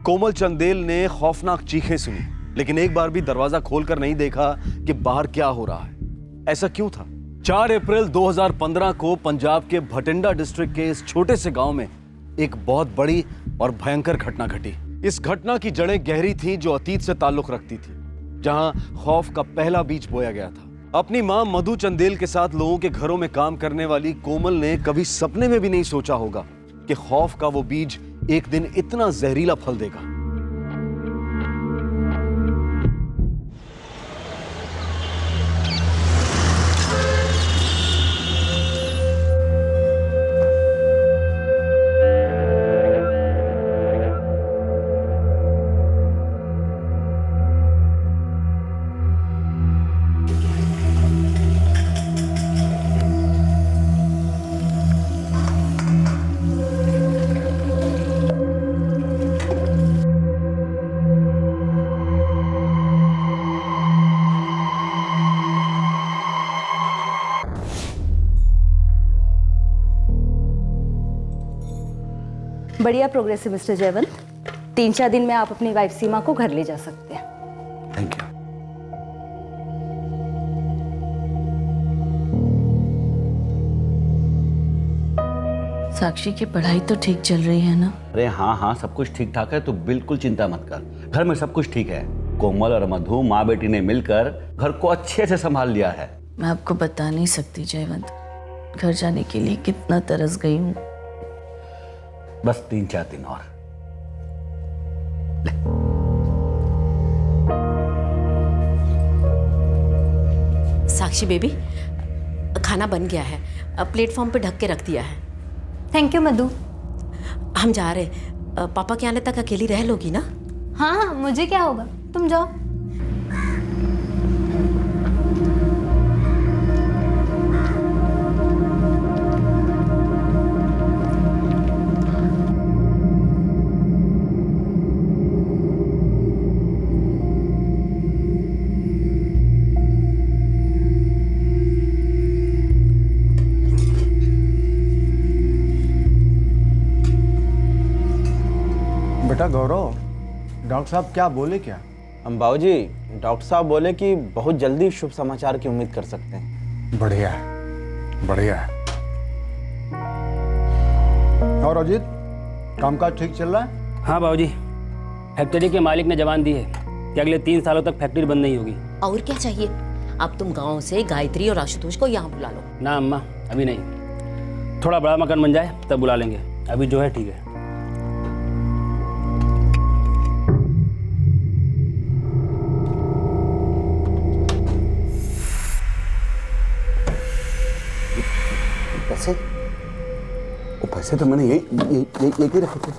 कोमल चंदेल ने खौफनाक चीखें सुनी, लेकिन एक बार भी दरवाजा खोलकर नहीं देखा कि बाहर क्या हो रहा है। ऐसा क्यों था? 4 अप्रैल 2015 को पंजाब के भटिंडा डिस्ट्रिक्ट के इस छोटे से गांव में एक बहुत बड़ी और भयंकर घटना घटी। इस घटना की जड़ें गहरी थीं, जो अतीत से ताल्लुक रखती थी, जहां खौफ का पहला बीज बोया गया था। अपनी मां मधु चंदेल के साथ लोगों के घरों में काम करने वाली कोमल ने कभी सपने में भी नहीं सोचा होगा कि खौफ का वो बीज एक दिन इतना जहरीला फल देगा। बढ़िया प्रोग्रेस है मिस्टर जयवंत। 3-4 दिन में आप अपनी वाइफ सीमा को घर ले जा सकते हैं। Thank you. साक्षी की पढ़ाई तो ठीक चल रही है ना? अरे हाँ हाँ, सब कुछ ठीक ठाक है, तो बिल्कुल चिंता मत कर। घर में सब कुछ ठीक है। कोमल और मधु माँ बेटी ने मिलकर घर को अच्छे से संभाल लिया है। मैं आपको बता नहीं सकती जयवंत, घर जाने के लिए कितना तरस गई हूँ। बस 3-4 दिन और। साक्षी बेबी, खाना बन गया है, प्लेटफॉर्म पे ढक के रख दिया है। थैंक यू मधु। हम जा रहे, पापा के आने तक अकेली रह लोगी ना? हाँ हाँ, मुझे क्या होगा, तुम जाओ। बेटा गौरव, डॉक्टर साहब क्या बोले क्या? हम बाबूजी, डॉक्टर साहब बोले कि बहुत जल्दी शुभ समाचार की उम्मीद कर सकते हैं। बढ़िया है, बढ़िया है। और अजीत, कामकाज ठीक चल रहा है? हाँ बाबूजी, फैक्ट्री के मालिक ने जवान दी है कि अगले 3 सालों तक फैक्ट्री बंद नहीं होगी। और क्या चाहिए? अब तुम गांव से गायत्री और आशुतोष को यहाँ बुला लो। ना अम्मा, अभी नहीं, थोड़ा बड़ा मकान बन जाए तब बुला लेंगे। अभी जो है ठीक है। पैसे? वो पैसे तो मैंने यही रखे थे।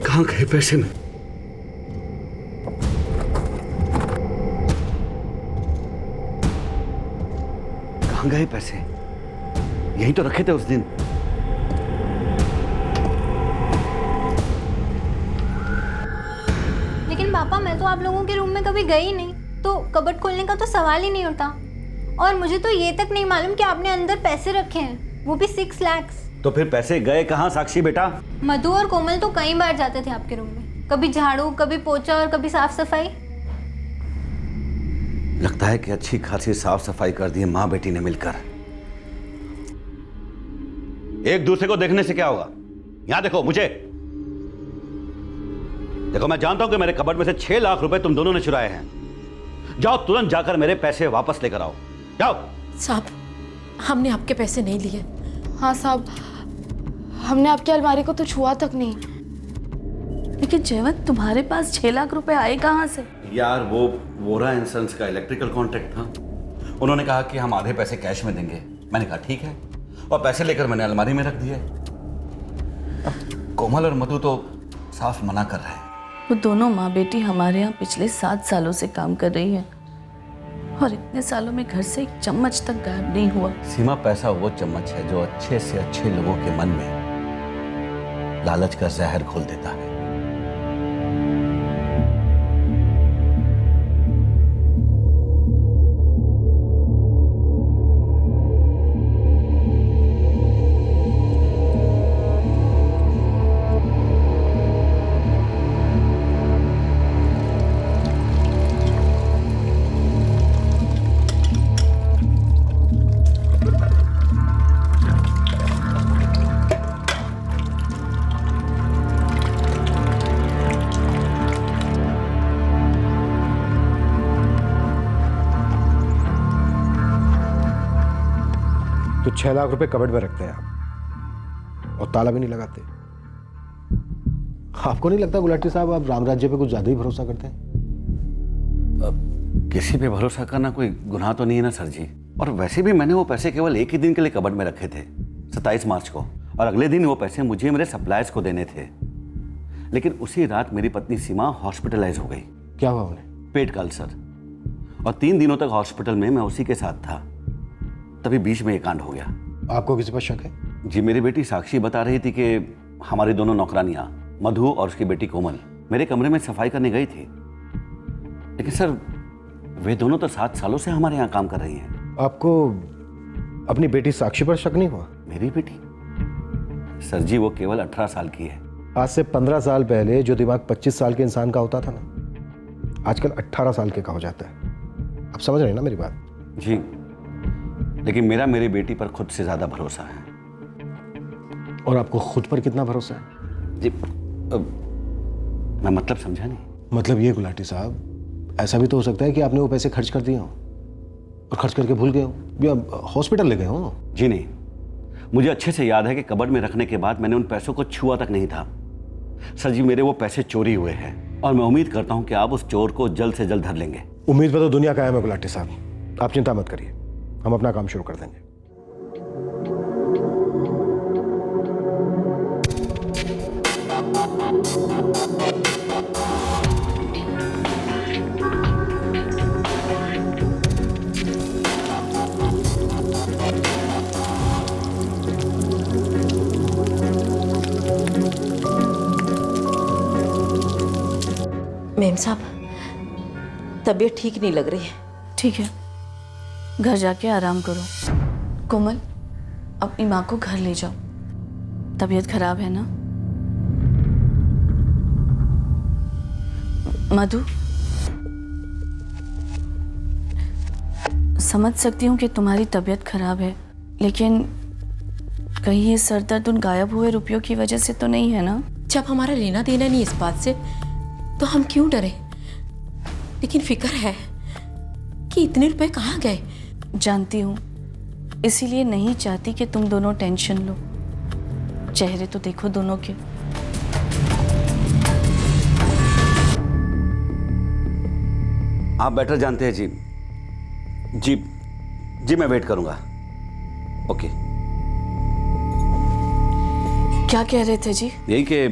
कहाँ गए पैसे में? कहाँ गए पैसे? यही तो रखे थे उस दिन। लेकिन पापा, मैं तो आप लोगों के रूम में कभी गई नहीं, तो कबर्ड खोलने का तो सवाल ही नहीं उठा। और मुझे तो ये तक नहीं मालूम कि आपने अंदर पैसे रखे हैं, वो भी 6 लाख। तो फिर पैसे गए कहाँ साक्षी बेटा? मधु और कोमल तो कई बार जाते थे आपके रूम में, कभी झाड़ू, कभी पोछा और कभी साफ सफाई। लगता है कि अच्छी खासी साफ सफाई कर दी है माँ बेटी ने मिलकर। एक दूसरे को देखने से क्या होगा? यहां देखो मुझे। देखो, मैं जानता हूं कि मेरे कबर्ड में से 6 लाख रुपए तुम दोनों ने चुराए हैं। जाओ, तुरंत जाकर मेरे पैसे वापस लेकर आओ। जाओ। साहब, हमने आपके पैसे नहीं लिए। हाँ साहब, हमने आपकी अलमारी को तो छुआ तक नहीं। लेकिन जयवंत, तुम्हारे पास 6 लाख रुपए आए कहाँ से? यार, वो वोरा एंड सन्स का इलेक्ट्रिकल कॉन्ट्रैक्ट था। उन्होंने कहा कि हम आधे पैसे कैश में देंगे। मैंने कहा ठीक है, और पैसे लेकर मैंने अलमारी में रख दिए। अब कोमल और मधु तो साफ मना कर रहे हैं। वो दोनों माँ बेटी हमारे यहाँ पिछले 7 सालों से काम कर रही हैं, और इतने सालों में घर से एक चम्मच तक गायब नहीं हुआ। सीमा, पैसा वो चम्मच है जो अच्छे से अच्छे लोगों के मन में लालच का जहर घोल देता है। 6 लाख रुपए कबड़ में रखते हैं आप और ताला भी नहीं लगाते। आपको नहीं लगता गुलाटी साहब आप राम राज्य पे कुछ ज्यादा ही भरोसा करते हैं? किसी पे भरोसा करना कोई गुनाह तो नहीं है ना सर जी। और वैसे भी मैंने वो पैसे केवल एक ही दिन के लिए कबड़ में रखे थे, 27 मार्च को, और अगले दिन वो पैसे मुझे मेरे सप्लायर्स को देने थे। लेकिन उसी रात मेरी पत्नी सीमा हॉस्पिटलाइज हो गई। क्या हुआ उन्हें? पेट का अल्सर, और 3 दिनों तक हॉस्पिटल में मैं उसी के साथ था। तभी बीच में ये कांड हो गया। आपको किसी पर शक है? जी, मेरी बेटी साक्षी बता रही थी कि हमारी दोनों नौकरानियां मधु और उसकी बेटी कोमल मेरे कमरे में सफाई करने गई थी। लेकिन सर, वे दोनों तो 7 सालों से हमारे यहाँ काम कर रही हैं। आपको अपनी बेटी साक्षी पर शक नहीं हुआ? मेरी बेटी? सर जी, वो केवल 18 साल की है। आज से 15 साल पहले जो दिमाग 25 साल के इंसान का होता था ना, आजकल 18 साल के का हो जाता है। आप समझ रहे हैं ना मेरी बात? जी, लेकिन मेरा मेरी बेटी पर खुद से ज्यादा भरोसा है। और आपको खुद पर कितना भरोसा है? जी, मैं मतलब समझा नहीं। मतलब ये गुलाटी साहब, ऐसा भी तो हो सकता है कि आपने वो पैसे खर्च कर दिए हो और खर्च करके भूल गए हो या हॉस्पिटल ले गए हो। जी नहीं, मुझे अच्छे से याद है कि कबर्ड में रखने के बाद मैंने उन पैसों को छुआ तक नहीं था। सर जी, मेरे वो पैसे चोरी हुए हैं और मैं उम्मीद करता हूं कि आप उस चोर को जल्द से जल्द धर लेंगे। उम्मीद पर तो दुनिया कायम है गुलाटी साहब, आप चिंता मत करिए, हम अपना काम शुरू कर देंगे। मेम साहब, तबीयत ठीक नहीं लग रही है। ठीक है, घर जाके आराम करो। कोमल, अपनी माँ को घर ले जाओ, तबीयत खराब है ना। मधु, समझ सकती हूँ कि तुम्हारी तबीयत खराब है, लेकिन कहीं ये सर दर्द उन गायब हुए रुपयों की वजह से तो नहीं है ना? जब हमारा लेना देना नहीं इस बात से, तो हम क्यों डरे? लेकिन फिक्र है कि इतने रुपए कहाँ गए। जानती हूँ, इसीलिए नहीं चाहती कि तुम दोनों टेंशन लो। चेहरे तो देखो दोनों के। आप बेटर जानते हैं जी। जी जी, मैं वेट करूंगा। ओके। क्या कह रहे थे जी? यही कि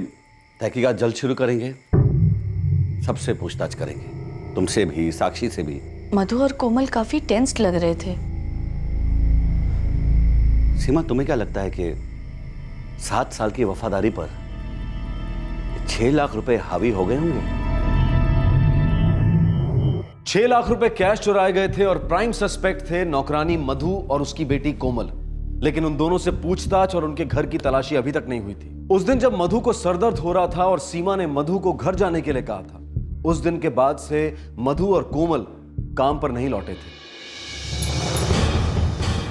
तहकीकात जल्द शुरू करेंगे, सबसे पूछताछ करेंगे, तुमसे भी, साक्षी से भी। मधु और कोमल काफी टेंस्ड लग रहे थे। सीमा, तुम्हें क्या लगता है कि 7 साल की वफादारी पर 6 लाख रुपए हावी हो गए होंगे? 6 लाख रुपए कैश चुराए गए थे और प्राइम सस्पेक्ट थे नौकरानी मधु और उसकी बेटी कोमल। लेकिन उन दोनों से पूछताछ और उनके घर की तलाशी अभी तक नहीं हुई थी। उस दिन जब मधु को सरदर्द हो रहा था और सीमा ने मधु को घर जाने के लिए कहा था, उस दिन के बाद से मधु और कोमल काम पर नहीं लौटे थे।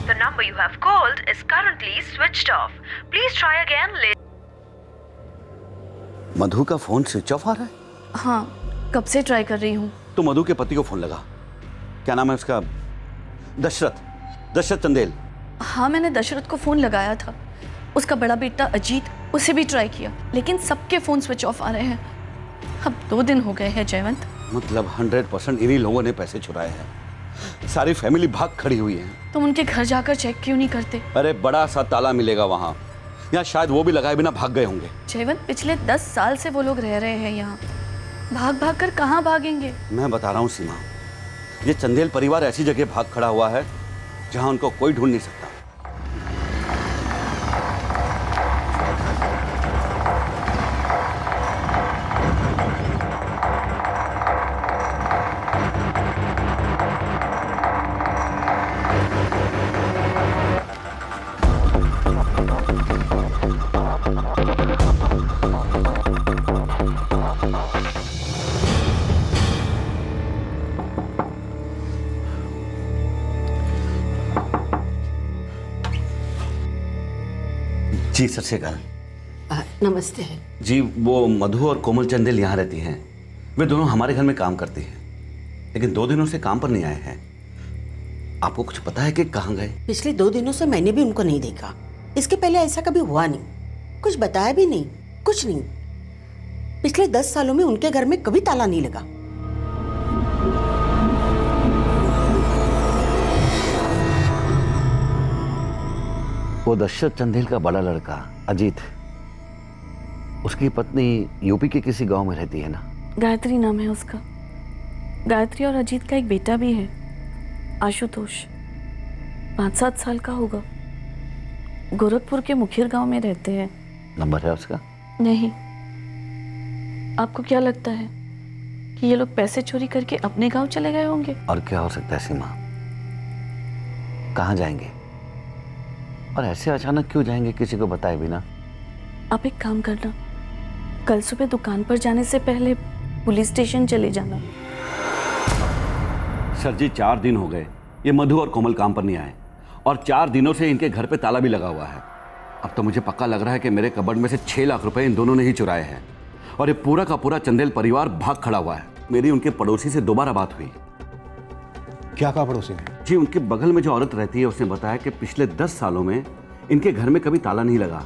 The number you have called is currently switched off. Please try again later. मधु का फोन स्विच ऑफ आ रहा है? हाँ, कब से ट्राई कर रही हूँ। तो मधु के पति को फोन लगा। क्या नाम है उसका? दशरथ चंदेल। हाँ, मैंने दशरथ को फोन लगाया था। उसका बड़ा बेटा अजीत, उसे भी ट्राई किया, लेकिन सबके फोन स्विच ऑफ आ रहे हैं। अब 2 दिन हो गए हैं जयवंत। मतलब 100% इन्हीं लोगों ने पैसे चुराए हैं। सारी फैमिली भाग खड़ी हुई है। तुम उनके घर जाकर चेक क्यों नहीं करते? अरे बड़ा सा ताला मिलेगा वहां, या शायद वो भी लगाए बिना भाग गए होंगे। जयवंत, पिछले 10 साल से वो लोग रह रहे हैं यहाँ। भाग भाग कर कहाँ भागेंगे? मैं बता रहा हूँ सीमा, ये चंदेल परिवार ऐसी जगह भाग खड़ा हुआ है जहां उनको कोई ढूंढ नहीं सकता। जी सत श्री अकाल। नमस्ते। जी, वो मधु और कोमल चंदेल यहाँ रहती हैं। वे दोनों हमारे घर में काम करती हैं, लेकिन 2 दिनों से काम पर नहीं आए हैं। आपको कुछ पता है कि कहाँ गए? पिछले 2 दिनों से मैंने भी उनको नहीं देखा। इसके पहले ऐसा कभी हुआ नहीं, कुछ बताया भी नहीं, कुछ नहीं। पिछले 10 सालों में उनके घर में कभी ताला नहीं लगा। वो दशरथ चंदेल का बड़ा लड़का अजीत, उसकी पत्नी यूपी के किसी गांव में रहती है ना? गायत्री नाम है उसका। गायत्री और अजीत का एक बेटा भी है, आशुतोष। 5-7 साल का होगा। गोरखपुर के मुखिर गांव में रहते हैं। नंबर है उसका? नहीं। आपको क्या लगता है कि ये लोग पैसे चोरी करके अपने गांव चले गए होंगे? और क्या हो सकता है सीमा? कहाँ जाएंगे और ऐसे अचानक क्यों जाएंगे किसी को बताए बिना? आप एक काम करना, कल सुबह दुकान पर जाने से पहले पुलिस स्टेशन चले जाना। सर जी 4 दिन हो गए ये मधु और कोमल काम पर नहीं आए, और 4 दिनों से इनके घर पे ताला भी लगा हुआ है। अब तो मुझे पक्का लग रहा है कि मेरे कबर्ड में से 6 लाख रुपए इन दोनों ने ही चुराए हैं, और ये पूरा का पूरा चंदेल परिवार भाग खड़ा हुआ है। मेरी उनके पड़ोसी से दोबारा बात हुई। क्या कहा पड़ोसी ने? जी उनके बगल में जो औरत रहती है उसने बताया कि पिछले 10 सालों में इनके घर में कभी ताला नहीं लगा,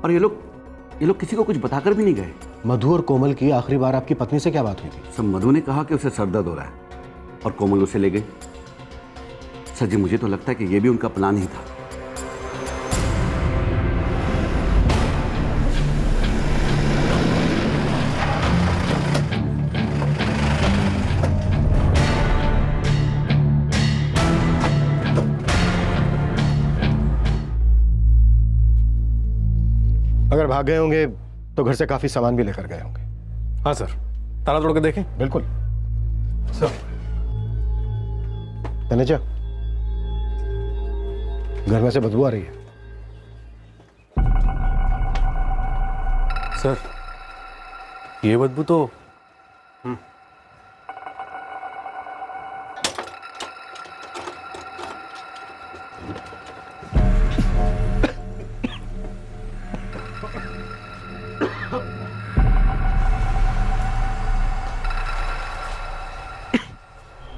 और ये लोग किसी को कुछ बताकर भी नहीं गए। मधु और कोमल की आखिरी बार आपकी पत्नी से क्या बात हुई थी? सब मधु ने कहा कि उसे सर दर्द हो रहा है और कोमल उसे ले गई। सर जी मुझे तो लगता है कि ये भी उनका प्लान ही था। अगर भाग गए होंगे तो घर से काफी सामान भी लेकर गए होंगे। हाँ सर, ताला तोड़ के देखें? बिल्कुल सर। तनेजा, घर में से बदबू आ रही है। सर ये बदबू तो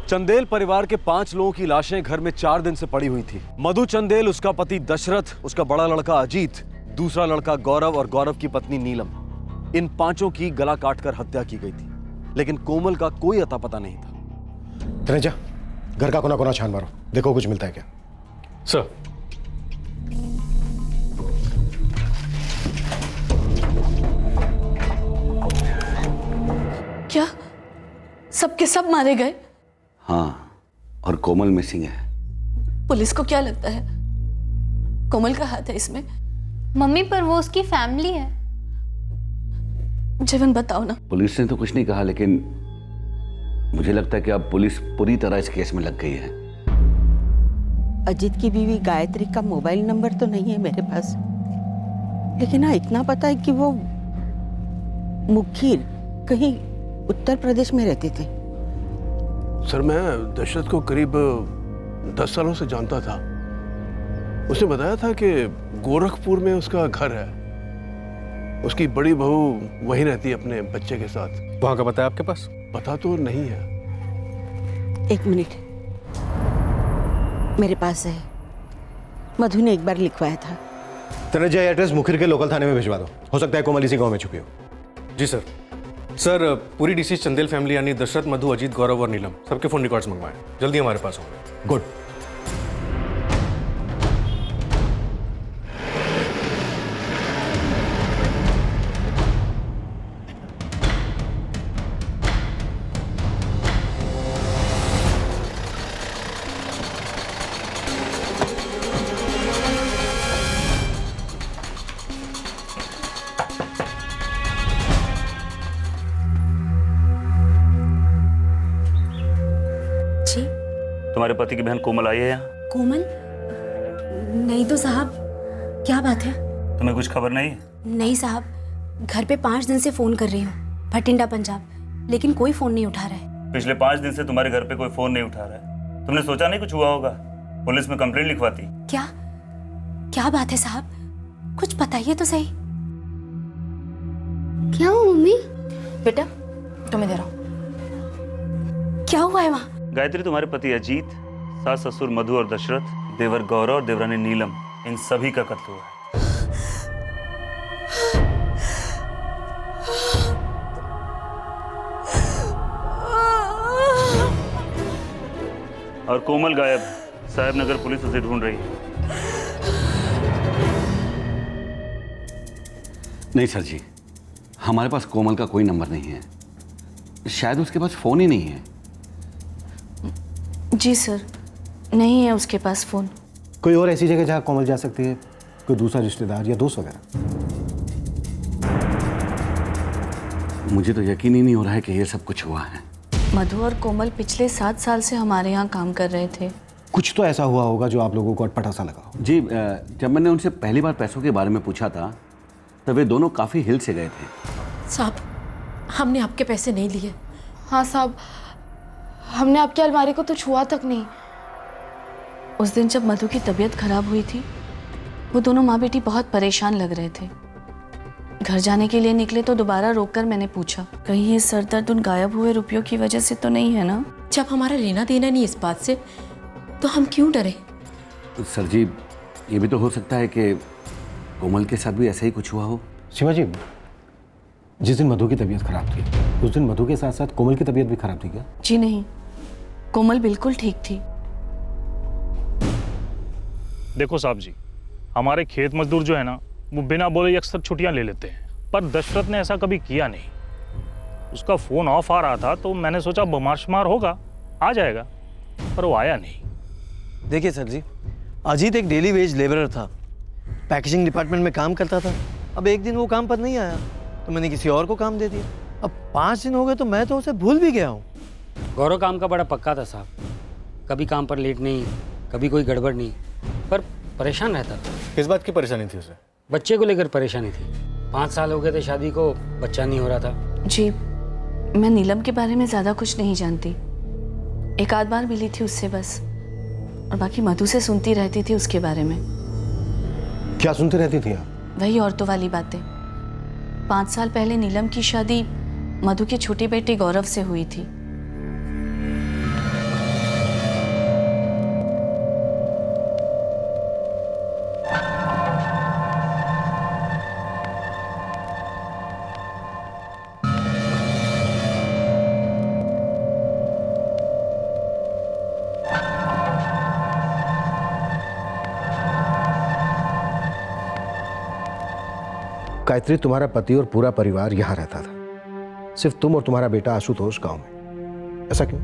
चंदेल परिवार के 5 लोगों की लाशें घर में 4 दिन से पड़ी हुई थी। मधु चंदेल, उसका पति दशरथ, उसका बड़ा लड़का अजीत, दूसरा लड़का गौरव और गौरव की पत्नी नीलम। इन 5 की गला काटकर हत्या की गई थी, लेकिन कोमल का कोई अता पता नहीं था। तनेजा, घर का कोना कोना छान मारो, देखो कुछ मिलता है क्या। सर। क्या सबके सब मारे गए? हाँ, और कोमल मिसिंग है। पुलिस को क्या लगता है कोमल का हाथ है इसमें? मम्मी पर वो उसकी फैमिली है। जीवन बताओ ना। पुलिस ने तो कुछ नहीं कहा, लेकिन मुझे लगता है कि अब पुलिस पूरी तरह इस केस में लग गई है। अजीत की बीवी गायत्री का मोबाइल नंबर तो नहीं है मेरे पास, लेकिन हाँ इतना पता है कि वो मुखीर कहीं उत्तर प्रदेश में रहते थे। सर मैं दशरथ को करीब 10 सालों से जानता था। उसने बताया था कि गोरखपुर में उसका घर है। उसकी बड़ी बहू वहीं रहती है अपने बच्चे के साथ। वहाँ का पता है आपके पास? पता तो नहीं है। 1 मिनट, मेरे पास है। मधु ने एक बार लिखवाया था। तनेजा, एड्रेस मुखिर के लोकल थाने में भिजवा दो। हो सकता है कोमल इसी गांव में छुपी हो। जी सर। सर पूरी डिसीज चंदेल फैमिली यानी दशरथ, मधु, अजीत, गौरव और नीलम सबके फोन रिकॉर्ड्स मंगवाएं। जल्दी हमारे पास होंगे। गुड। तुम्हारे पति की बहन कोमल आई है यहाँ? कोमल? नहीं तो साहब, क्या बात है? तुम्हें कुछ खबर नहीं? नहीं साहब, घर पे 5 दिन से फोन कर रही हूँ, भटिंडा पंजाब, लेकिन कोई फोन नहीं उठा रहा है। पिछले 5 दिन से तुम्हारे घर पे कोई फोन नहीं उठा रहा है। तुमने सोचा नहीं कुछ हुआ होगा? पुलिस में कंप्लेंट लिखवाती। क्या क्या बात है साहब, कुछ बताइए तो सही। क्या हुआ मम्मी? बेटा तुम्हें दे रहा हूँ। क्या हुआ है वहाँ? गायत्री, तुम्हारे पति अजीत सास ससुर मधु और दशरथ, देवर गौरव और देवरानी नीलम, इन सभी का कत्ल हुआ है। और कोमल गायब है। साहेब नगर पुलिस उसे ढूंढ रही है। नहीं सर जी, हमारे पास कोमल का कोई नंबर नहीं है, शायद उसके पास फोन ही नहीं है। जी सर, नहीं है उसके पास फ़ोन। कोई और ऐसी जगह जहाँ कोमल जा सकती है, कोई दूसरा रिश्तेदार या दोस्त वगैरह? मुझे तो यकीन ही नहीं हो रहा है कि ये सब कुछ हुआ है। मधु और कोमल पिछले 7 साल से हमारे यहाँ काम कर रहे थे। कुछ तो ऐसा हुआ होगा जो आप लोगों को अटपटा सा लगा हो। जी, जब मैंने उनसे पहली बार पैसों के बारे में पूछा था तब वे दोनों काफ़ी हिल से गए थे। साहब, हमने आपके पैसे नहीं लिए। हाँ साहब, हमने आपकी अलमारी को तो छुआ तक नहीं। उस दिन जब मधु की तबीयत खराब हुई थी, वो दोनों माँ बेटी बहुत परेशान लग रहे थे। घर जाने के लिए निकले तो दोबारा रोककर मैंने पूछा, कहीं ये सर दर्द उन गायब हुए रुपयों की वजह से तो नहीं है ना? जब हमारा लेना देना नहीं इस बात से, तो हम क्यों डरे? सर जी, ये भी तो हो सकता है कि कोमल के साथ भी ऐसा ही कुछ हुआ हो। सीमा जी, जिस दिन मधु की तबीयत खराब थी, उस दिन मधु के साथ साथ कोमल की तबीयत भी खराब थी क्या? जी नहीं, कोमल बिल्कुल ठीक थी। देखो साहब जी, हमारे खेत मजदूर जो है ना, वो बिना बोले अक्सर छुट्टियां ले लेते हैं, पर दशरथ ने ऐसा कभी किया नहीं। उसका फ़ोन ऑफ आ रहा था तो मैंने सोचा बीमार शुमार होगा, आ जाएगा, पर वो आया नहीं। देखिए सर जी, अजीत एक डेली वेज लेबरर था, पैकेजिंग डिपार्टमेंट में काम करता था। अब एक दिन वो काम पर नहीं आया तो मैंने किसी और को काम दे दिया। अब 5 दिन हो गए तो मैं तो उसे भूल भी गया हूँ। गौरव काम का बड़ा पक्का था साहब, कभी काम पर लेट नहीं, कभी कोई गड़बड़ नहीं, पर परेशान रहता था। किस बात की परेशानी थी उसे? बच्चे को लेकर परेशानी थी। 5 साल हो गए थे शादी को, बच्चा नहीं हो रहा था। जी, मैं नीलम के बारे में ज़्यादा कुछ नहीं जानती। एक आध बार मिली थी उससे बस, और बाकी मधु से सुनती रहती थी उसके बारे में। क्या सुनती रहती थी आप? वही औरतों वाली बातें। 5 साल पहले नीलम की शादी मधु के छोटे बेटे गौरव से हुई थी। गायत्री, तुम्हारा पति और पूरा परिवार यहाँ रहता था, सिर्फ तुम और तुम्हारा बेटा आशुतोष गांव में। ऐसा क्यों?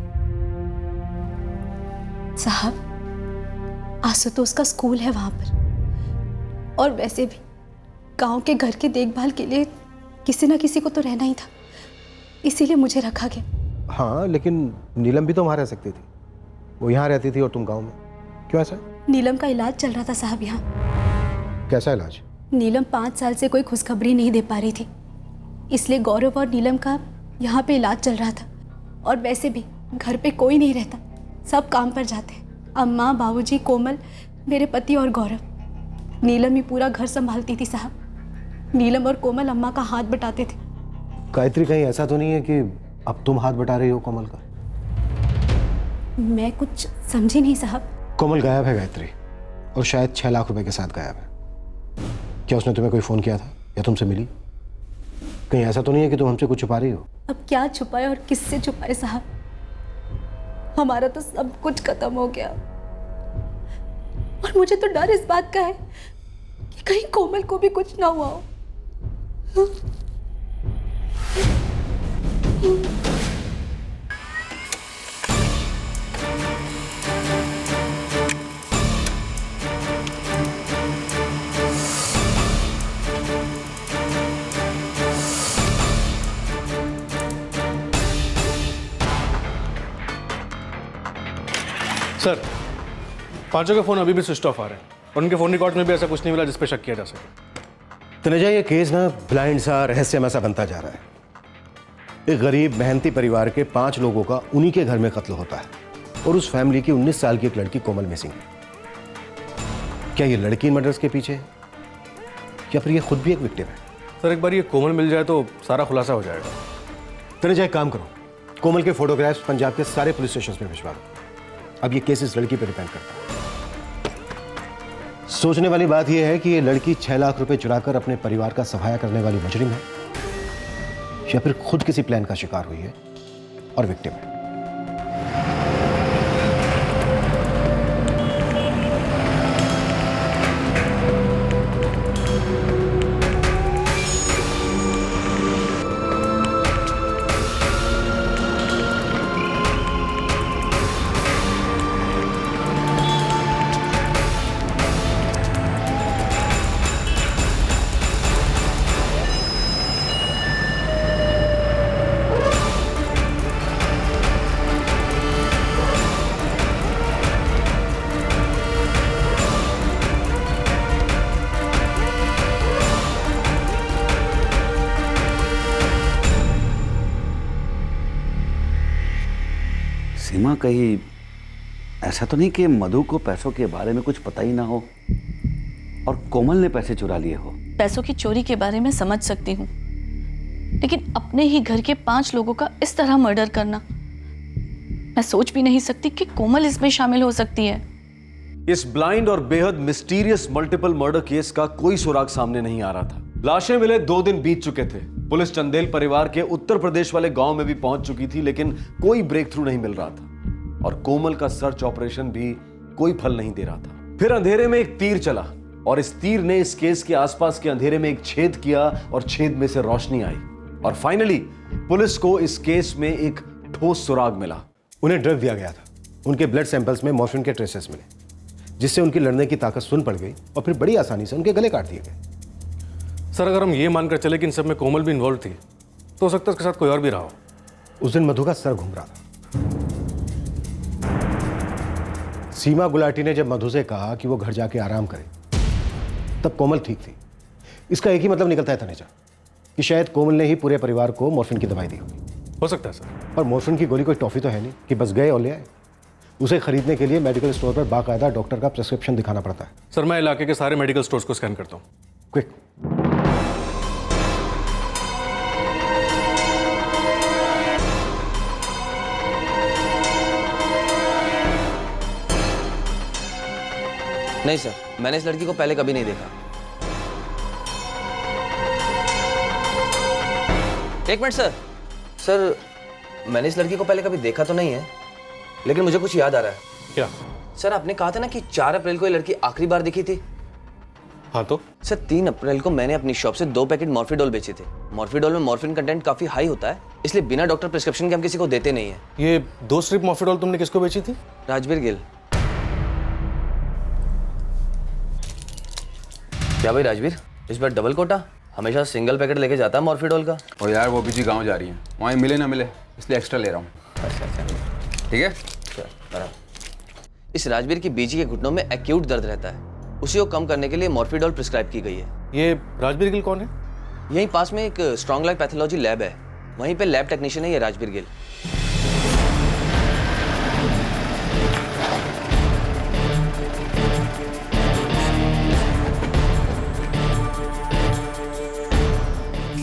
साहब, आशुतोष का स्कूल है वहाँ पर, और वैसे भी गांव के घर की देखभाल के लिए किसी ना किसी को तो रहना ही था, इसीलिए मुझे रखा गया। हाँ, लेकिन नीलम भी तो वहाँ रह सकती थी। वो यहाँ रहती थी और तुम गाँव में, क्यों ऐसा? नीलम का इलाज चल रहा था साहब यहाँ। कैसा इलाज? नीलम 5 साल से कोई खुशखबरी नहीं दे पा रही थी, इसलिए गौरव और नीलम का यहाँ पे इलाज चल रहा था। और वैसे भी घर पे कोई नहीं रहता, सब काम पर जाते हैं। अम्मा, बाबूजी, कोमल, मेरे पति और गौरव। नीलम ही पूरा घर संभालती थी साहब। नीलम और कोमल अम्मा का हाथ बटाते थे। गायत्री, कहीं ऐसा तो नहीं है कि अब तुम हाथ बटा रही हो कोमल का? मैं कुछ समझी नहीं साहब। कोमल गायब है गायत्री, और शायद 6 लाख रुपए के साथ गायब है। क्या उसने तुम्हें कोई फोन किया था या तुमसे मिली? कहीं ऐसा तो नहीं है कि तुम हमसे कुछ छुपा रही हो? अब क्या छुपाए और किससे छुपाए साहब? हमारा तो सब कुछ खत्म हो गया, और मुझे तो डर इस बात का है कि कहीं कोमल को भी कुछ ना हुआ हो। सर, 5 के फ़ोन अभी भी स्विच ऑफ आ रहे हैं, और उनके फ़ोन रिकॉर्ड में भी ऐसा कुछ नहीं मिला जिस पे शक किया जा सके। तनेजा, ये केस ना ब्लाइंड सा, रहस्यमय सा बनता जा रहा है। एक गरीब मेहनती परिवार के 5 लोगों का उन्हीं के घर में कत्ल होता है, और उस फैमिली की 19 साल की एक लड़की कोमल मिसिंग है। क्या ये लड़की मर्डर्स के पीछे है, या फिर ये खुद भी एक विक्टिम है? सर, एक बार ये कोमल मिल जाए तो सारा खुलासा हो जाएगा। तनेजा, एक काम करो, कोमल के फोटोग्राफ्स पंजाब के सारे पुलिस स्टेशन में भिजवा दो। अब ये केस इस लड़की पर डिपेंड करता है। सोचने वाली बात यह है कि ये लड़की 6 लाख रुपए चुराकर अपने परिवार का सफाया करने वाली मुजरिम है या फिर खुद किसी प्लान का शिकार हुई है और विक्टिम है। सीमा, कहीं ऐसा तो नहीं कि मधु को पैसों के बारे में कुछ पता ही ना हो और कोमल ने पैसे चुरा लिए हो? पैसों की चोरी के बारे में समझ सकती हूँ, लेकिन अपने ही घर के 5 लोगों का इस तरह मर्डर करना, मैं सोच भी नहीं सकती कि कोमल इसमें शामिल हो सकती है। इस ब्लाइंड और बेहद मिस्टीरियस मल्टीपल मर्डर केस का कोई सुराग सामने नहीं आ रहा था। लाशें मिले 2 दिन बीत चुके थे। पुलिस चंदेल परिवार के उत्तर प्रदेश वाले गांव में भी पहुंच चुकी थी, लेकिन कोई ब्रेक थ्रू नहीं मिल रहा था और कोमल का सर्च ऑपरेशन भी कोई फल नहीं दे रहा था। फिर अंधेरे में एक तीर चला और इस तीर ने इस केस के आसपास के अंधेरे में एक छेद किया और छेद में से रोशनी आई और फाइनली पुलिस को इस केस में एक ठोस सुराग मिला। उन्हें ड्रग दिया गया था। उनके ब्लड सैंपल्स में मॉर्फिन के ट्रेसेस मिले, जिससे उनकी लड़ने की ताकत सुन पड़ गई और फिर बड़ी आसानी से उनके गले काट दिए गए। सर, अगर हम ये मानकर चले कि इन सब में कोमल भी इन्वॉल्व थी, तो हो सकता है उसके साथ कोई और भी रहा हो। उस दिन मधु का सर घूम रहा था। सीमा गुलाटी ने जब मधु से कहा कि वो घर जाके आराम करे, तब कोमल ठीक थी। इसका एक ही मतलब निकलता है तनेजा कि शायद कोमल ने ही पूरे परिवार को मॉर्फिन की दवाई दी होगी। हो सकता है सर। और मॉर्फिन की गोली कोई टॉफी तो है नहीं कि बस गए और ले आए। उसे खरीदने के लिए मेडिकल स्टोर पर बाकायदा डॉक्टर का प्रिस्क्रिप्शन दिखाना पड़ता है। सर, मैं इलाके के सारे मेडिकल स्टोर्स को स्कैन करता हूँ। क्विक। नहीं सर, मैंने इस लड़की को पहले कभी नहीं देखा। एक मिनट सर। सर, मैंने इस लड़की को पहले कभी देखा तो नहीं है, लेकिन मुझे कुछ याद आ रहा है। क्या? सर, आपने कहा था ना कि 4 अप्रैल को ये लड़की आखिरी बार दिखी थी। हाँ तो? सर, 3 अप्रैल को मैंने अपनी शॉप से 2 पैकेट मॉर्फिडोल बेचे थे। मॉर्फिडोल में मॉर्फिन कंटेंट काफी हाई होता है, इसलिए बिना डॉक्टर प्रिस्क्रिप्शन के हम किसी को देते नहीं है। ये 2 स्ट्रिप मॉर्फिडोल तुमने किसको बेची थी? राजवीर गिल। क्या भाई राजवीर, इस बार डबल कोटा? हमेशा सिंगल पैकेट लेके जाता है मॉर्फिडोल का। और यार वो बीजी गांव जा रही है, वहाँ मिले ना मिले इसलिए एक्स्ट्रा ले रहा हूँ। अच्छा, ठीक है। इस राजवीर की बीजी के घुटनों में एक्यूट दर्द रहता है, उसी को कम करने के लिए मॉर्फिडोल प्रिस्क्राइब की गई है। ये राजवीर गिल कौन है? यहीं पास में एक स्ट्रॉन्ग लाइफ पैथोलॉजी लैब है, वहीं पे लैब टेक्नीशियन है ये राजवीर गिल।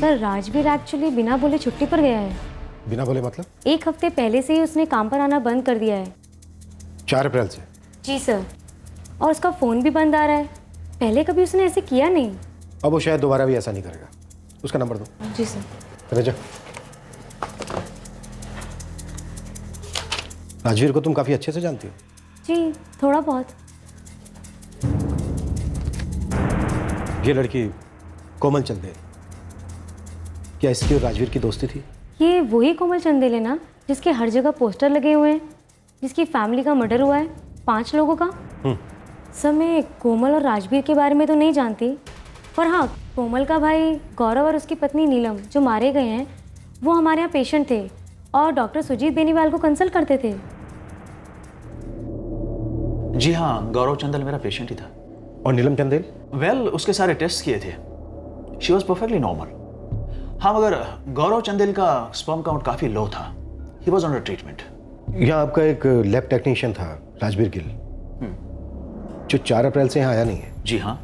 सर, राजवीर एक्चुअली बिना बोले छुट्टी पर गया है। बिना बोले मतलब? 1 हफ्ते पहले से ही उसने काम पर आना बंद कर दिया है। 4 अप्रैल से? जी सर, और उसका फ़ोन भी बंद आ रहा है। पहले कभी उसने ऐसे किया नहीं। अब वो शायद दोबारा भी ऐसा नहीं करेगा। उसका नंबर दो। जी सर। रजा, राजवीर को तुम काफ़ी अच्छे से जानती हो? जी, थोड़ा बहुत। ये लड़की कोमल चंदेल, क्या इसकी और राजवीर की दोस्ती थी? ये वही कोमल चंदेल है ना, जिसके हर जगह पोस्टर लगे हुए हैं, जिसकी फैमिली का मर्डर हुआ है 5 लोगों का? सर, मैं कोमल और राजवीर के बारे में तो नहीं जानती, पर हाँ, कोमल का भाई गौरव और उसकी पत्नी नीलम जो मारे गए हैं, वो हमारे यहाँ पेशेंट थे और डॉक्टर सुजीत बेनीवाल को कंसल्ट करते थे। जी हाँ, गौरव चंदेल मेरा पेशेंट ही था। और नीलम चंदेल? वेल, उसके सारे टेस्ट किए थे, शी वॉज परफेक्टली नॉर्मल। हाँ, मगर गौरव चंदेल का स्पर्म काउंट काफ़ी लो था, ही वॉज अंडर ट्रीटमेंट। यहाँ आपका एक लैब टेक्नीशियन था राजवीर गिल, जो 4 अप्रैल से यहाँ आया नहीं है। जी हाँ,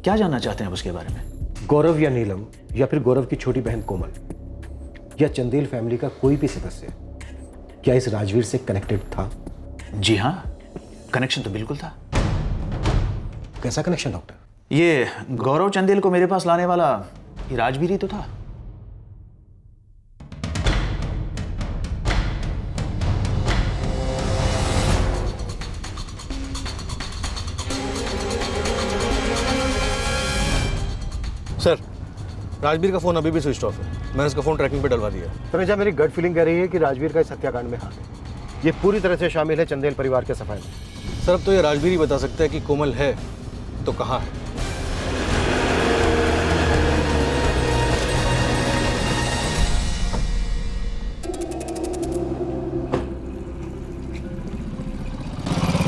क्या जानना चाहते हैं उसके बारे में? गौरव या नीलम या फिर गौरव की छोटी बहन कोमल या चंदेल फैमिली का कोई भी सदस्य क्या इस राजवीर से कनेक्टेड था? जी हाँ, कनेक्शन तो बिल्कुल था। कैसा कनेक्शन डॉक्टर? ये गौरव चंदेल को मेरे पास लाने वाला ये राजवीर ही तो था। सर, राजवीर का फोन अभी भी स्विच ऑफ है। मैंने उसका फोन ट्रैकिंग पे डलवा दिया। तनुजा, मेरी गट फीलिंग कह रही है कि राजवीर का इस हत्याकांड में हाथ है। ये पूरी तरह से शामिल है चंदेल परिवार के सफाई में। सर, अब तो ये राजवीर ही बता सकता है कि कोमल है तो कहाँ है।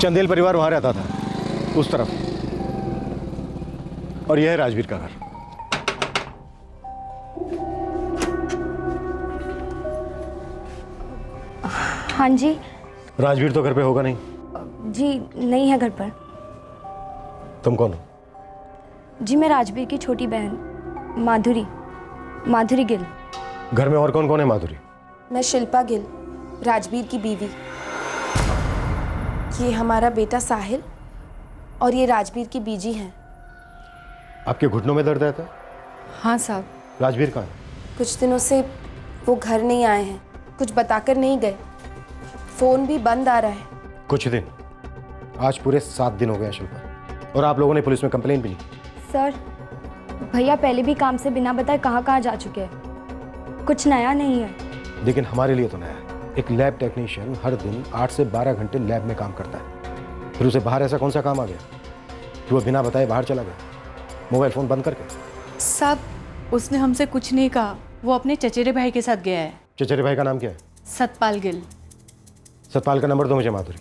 चंदेल परिवार वहां रहता था, उस तरफ, और यह है राजवीर का घर। हाँ जी। राजवीर तो घर पे होगा नहीं। जी नहीं है घर पर। तुम कौन हो? जी मैं राजवीर की छोटी बहन माधुरी गिल। घर में और कौन कौन है माधुरी? मैं शिल्पा गिल, राजवीर की बीवी। ये हमारा बेटा साहिल और ये राजवीर की बीजी हैं। आपके घुटनों में दर्द रहता है? हाँ साहब। राजवीर कहाँ है? कुछ दिनों से वो घर नहीं आए हैं, कुछ बताकर नहीं गए। फोन भी बंद आ रहा है। कुछ दिन? आज पूरे 7 दिन हो गए शिल्पा, और आप लोगों ने पुलिस में कंप्लेन भी ली। सर, भैया पहले भी काम से बिना बताए कहाँ जा चुके हैं, कुछ नया नहीं है। लेकिन हमारे लिए तो नया है। एक लैब टेक्नीशियन हर दिन 8 से 12 घंटे लैब में काम करता है, फिर उसे बाहर ऐसा कौन सा काम आ गया कि वो बिना बताए बाहर चला गया, मोबाइल फ़ोन बंद करके? साहब, उसने हमसे कुछ नहीं कहा। वो अपने चचेरे भाई के साथ गया है। चचेरे भाई का नाम क्या है? सतपाल गिल। सतपाल का नंबर दो मुझे माधुरी।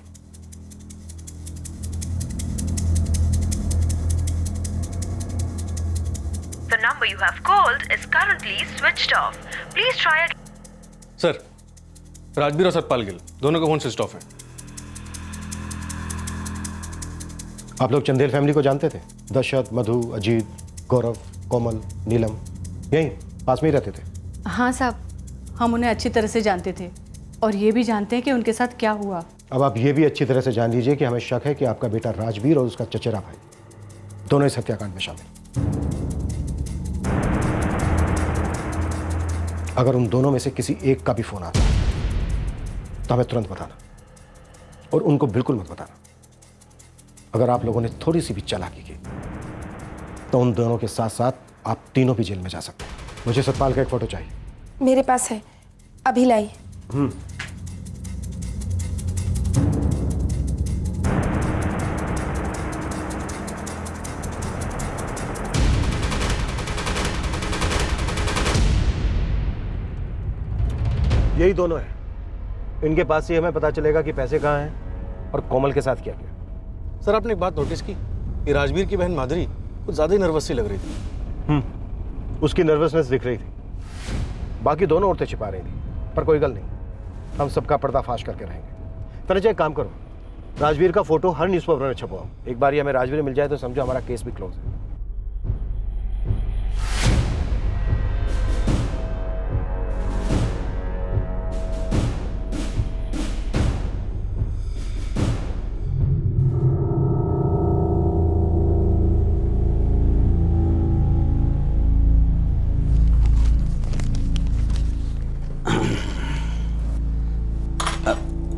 The number you have called is currently switched off. Please try again. Sir, Rajveer और सतपाल गिल दोनों का फोन स्विच ऑफ है। आप लोग चंदेल फैमिली को जानते थे? दशरथ, मधु, अजीत, गौरव, कोमल, नीलम यहीं पास में ही रहते थे? हाँ साहब, हम उन्हें अच्छी तरह से जानते थे और ये भी जानते हैं कि उनके साथ क्या हुआ। अब आप ये भी अच्छी तरह से जान लीजिए कि हमें शक है कि आपका बेटा राजवीर और उसका चचेरा भाई दोनों इस हत्याकांड में शामिल। अगर उन दोनों में से किसी एक का भी फोन आता तो हमें तुरंत बताना, और उनको बिल्कुल मत बताना। अगर आप लोगों ने थोड़ी सी भी चालाकी की तो उन दोनों के साथ साथ आप तीनों भी जेल में जा सकते हैं। मुझे सतपाल का एक फोटो चाहिए। मेरे पास है, अभी लाई। यही दोनों हैं। इनके पास से हमें पता चलेगा कि पैसे कहाँ हैं और कोमल के साथ क्या किया। सर, आपने एक बात नोटिस की कि राजवीर की बहन माधुरी कुछ ज़्यादा ही नर्वस सी लग रही थी। उसकी नर्वसनेस दिख रही थी। बाकी दोनों औरतें छिपा रही थी, पर कोई गल नहीं, हम सबका पर्दाफाश करके रहेंगे। तनुजा, एक काम करो, राजवीर का फोटो हर न्यूज़पेपर में छपवाओ। एक बार हमें राजवीर मिल जाए तो समझो हमारा केस भी क्लोज है।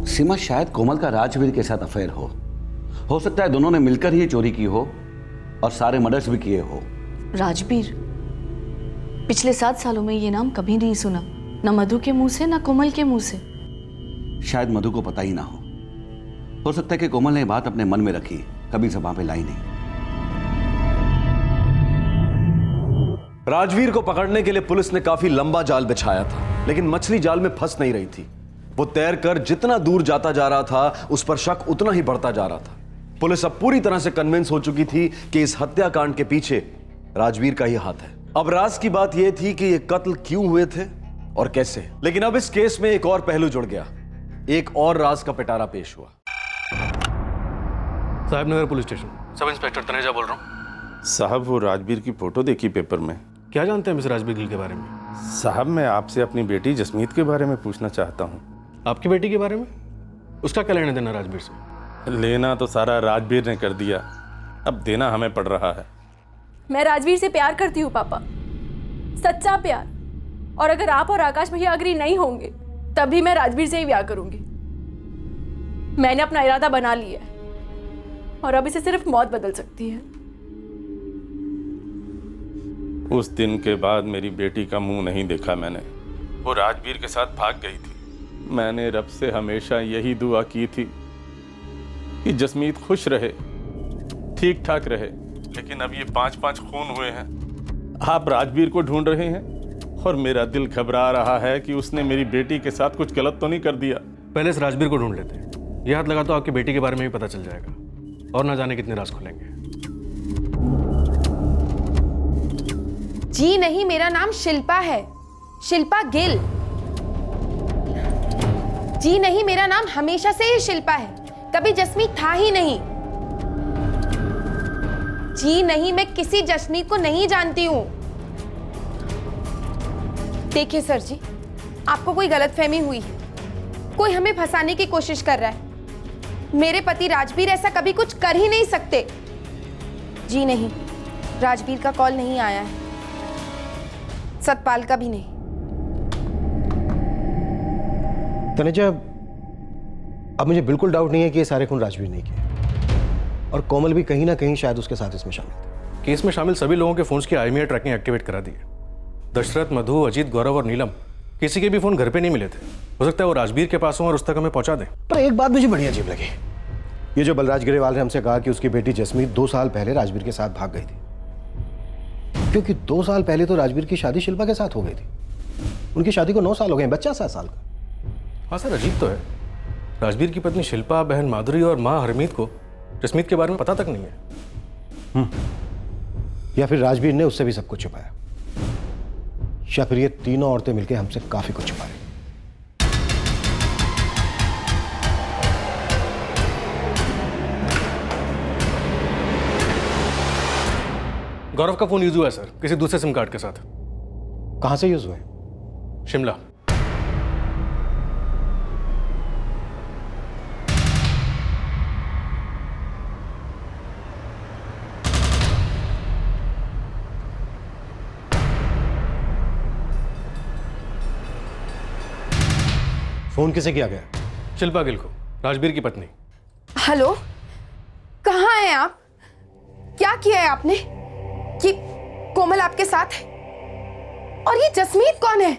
सीमा, शायद कोमल का राजवीर के साथ अफेयर हो सकता है दोनों ने मिलकर ही चोरी की हो और सारे मर्डर्स भी किए हो। राजवीर, पिछले 7 सालों में ये नाम कभी नहीं सुना, ना मधु के मुंह से ना कोमल के मुंह से। शायद मधु को पता ही ना हो सकता है कि कोमल ने बात अपने मन में रखी, कभी ज़बान पे लाई नहीं। राजवीर को पकड़ने के लिए पुलिस ने काफी लंबा जाल बिछाया था, लेकिन मछली जाल में फंस नहीं रही थी। वो तैरकर जितना दूर जाता जा रहा था, उस पर शक उतना ही बढ़ता जा रहा था। पुलिस अब पूरी तरह से कन्विंस हो चुकी थी कि इस हत्याकांड के पीछे राजवीर का ही हाथ है। अब राज की बात यह थी कि ये कत्ल क्यों हुए थे और कैसे। लेकिन अब इस केस में एक और पहलू जुड़ गया, एक और राज का पिटारा पेश हुआ। Sahibnagar police station, sub inspector Taneja बोल रहा हूँ। साहब, वो राजवीर की फोटो देखी पेपर में। क्या जानते हैं मिस्टर राजवीर गिल के बारे में? साहब, मैं आपसे अपनी बेटी जसमीत के बारे में पूछना चाहता हूँ। आपकी बेटी के बारे में? उसका क्या लेना देना राजवीर से? लेना तो सारा राजवीर ने कर दिया, अब देना हमें पड़ रहा है। मैं राजवीर से प्यार करती हूँ पापा, सच्चा प्यार। और अगर आप और आकाश भैया अग्री नहीं होंगे तभी मैं राजवीर से ही ब्याह करूंगी। मैंने अपना इरादा बना लिया है और अब इसे सिर्फ मौत बदल सकती है। उस दिन के बाद मेरी बेटी का मुंह नहीं देखा मैंने। वो राजवीर के साथ भाग गई थी। मैंने रब से हमेशा यही दुआ की थी कि जसमीत खुश रहे, ठीक ठाक रहे। लेकिन अब ये 5-5 खून हुए हैं। आप राजवीर को ढूंढ रहे हैं और मेरा दिल घबरा रहा है कि उसने मेरी बेटी के साथ कुछ गलत तो नहीं कर दिया। पहले इस राजवीर को ढूंढ लेते हैं। ये हाथ लगा तो आपकी बेटी के बारे में भी पता चल जाएगा और ना जाने कितने राज खुलेंगे। जी नहीं, मेरा नाम शिल्पा है, शिल्पा गिल। जी नहीं, मेरा नाम हमेशा से ही शिल्पा है, कभी जसमीत था ही नहीं। जी नहीं, मैं किसी जसमीत को नहीं जानती हूं। देखिए सर जी, आपको कोई गलतफहमी हुई है, कोई हमें फंसाने की कोशिश कर रहा है। मेरे पति राजवीर ऐसा कभी कुछ कर ही नहीं सकते। जी नहीं, राजवीर का कॉल नहीं आया है, सतपाल का भी नहीं। तनुजा, अब मुझे बिल्कुल डाउट नहीं है कि ये सारे खून राजवीर ने किए और कोमल भी कहीं ना कहीं शायद उसके साथ इसमें शामिल थे। केस में शामिल सभी लोगों के फोन्स की IMEI ट्रैकिंग एक्टिवेट करा दी है। दशरथ, मधु, अजीत, गौरव और नीलम, किसी के भी फोन घर पे नहीं मिले थे। हो सकता है वो राजवीर के पास हो और उस तक हमें पहुंचा दें। पर एक बात मुझे बड़ी अजीब लगी, ये जो बलराज ग्रेवाल ने हमसे कहा कि उसकी बेटी जसमीत 2 साल पहले राजवीर के साथ भाग गई थी, क्योंकि 2 साल पहले तो राजवीर की शादी शिल्पा के साथ हो गई थी। उनकी शादी को 9 साल हो गए, बच्चा 7 साल का। हाँ सर, अजीब तो है। राजवीर की पत्नी शिल्पा, बहन माधुरी और माँ हरमीत को जसमीत के बारे में पता तक नहीं है। या फिर राजवीर ने उससे भी सब कुछ छुपाया, या फिर ये तीनों औरतें मिलकर हमसे काफी कुछ छुपा रही। गौरव का फोन यूज हुआ है सर, किसी दूसरे सिम कार्ड के साथ। कहां से यूज हुआ है? शिमला। फोन किसे किया गया? शिल्पा गिल को, राजवीर की पत्नी। हेलो, कहाँ हैं आप? क्या किया है आपने? कि कोमल आपके साथ है? और ये जसमीत कौन है?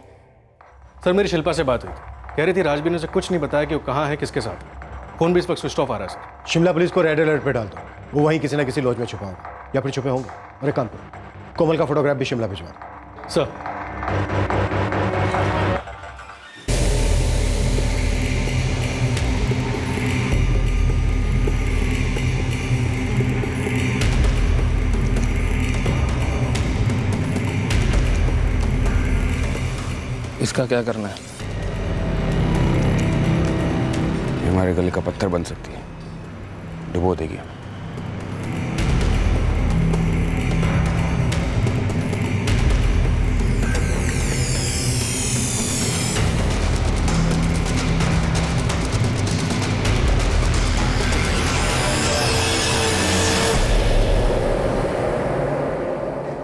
सर, मेरी शिल्पा से बात हुई थी, कह रही थी राजवीर ने उसे कुछ नहीं बताया कि वो कहाँ है, किसके साथ। फोन भी इस वक्त स्विच ऑफ आ रहा है सर। शिमला पुलिस को रेड अलर्ट पे डाल दो, वो वहीं किसी ना किसी लॉज में छुपा होगा या फिर छुपे होंगे। और एक काम करो, कोमल का फोटोग्राफ भी शिमला भिजवा दो। सर। इसका क्या करना है? ये हमारे गले का पत्थर बन सकती है, डुबो देगी।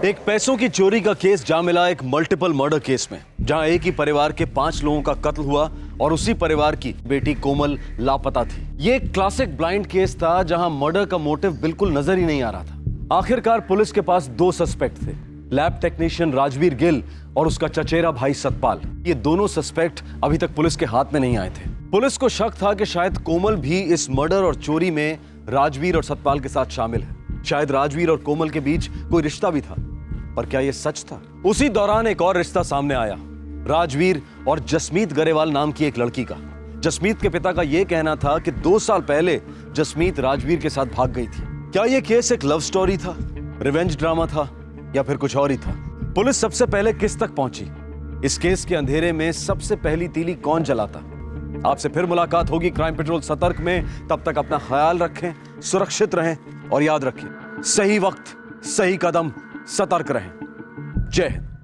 एक पैसों की चोरी का केस जा मिला एक मल्टीपल मर्डर केस में, जहां एक ही परिवार के 5 लोगों का कत्ल हुआ और उसी परिवार की बेटी कोमल लापता थी। ये एक क्लासिक ब्लाइंड केस था जहां मर्डर का मोटिव बिल्कुल नजर ही नहीं आ रहा था। आखिरकार पुलिस के पास 2 सस्पेक्ट थे, लैब टेक्नीशियन राजवीर गिल और उसका चचेरा भाई सतपाल। ये दोनों सस्पेक्ट अभी तक पुलिस के हाथ में नहीं आए थे। पुलिस को शक था कि शायद कोमल भी इस मर्डर और चोरी में राजवीर और सतपाल के साथ शामिल है। शायद राजवीर और कोमल के बीच कोई रिश्ता भी था, पर क्या यह सच था? उसी दौरान एक और रिश्ता सामने आया, राजवीर और जसमीत गरेवाल नाम की एक लड़की का। जसमीत के पिता का यह कहना था कि 2 साल पहले जसमीत राजवीर के साथ भाग गई थी। क्या यह केस एक लव स्टोरी था, रिवेंज ड्रामा था, या फिर कुछ और ही था? पुलिस सबसे पहले किस तक पहुंची? इस केस के अंधेरे में सबसे पहली तीली कौन जलाता? आपसे फिर मुलाकात होगी क्राइम पेट्रोल सतर्क में। तब तक अपना ख्याल रखें, सुरक्षित रहें और याद रखें, सही वक्त सही कदम, सतर्क रहें। जय हिंद।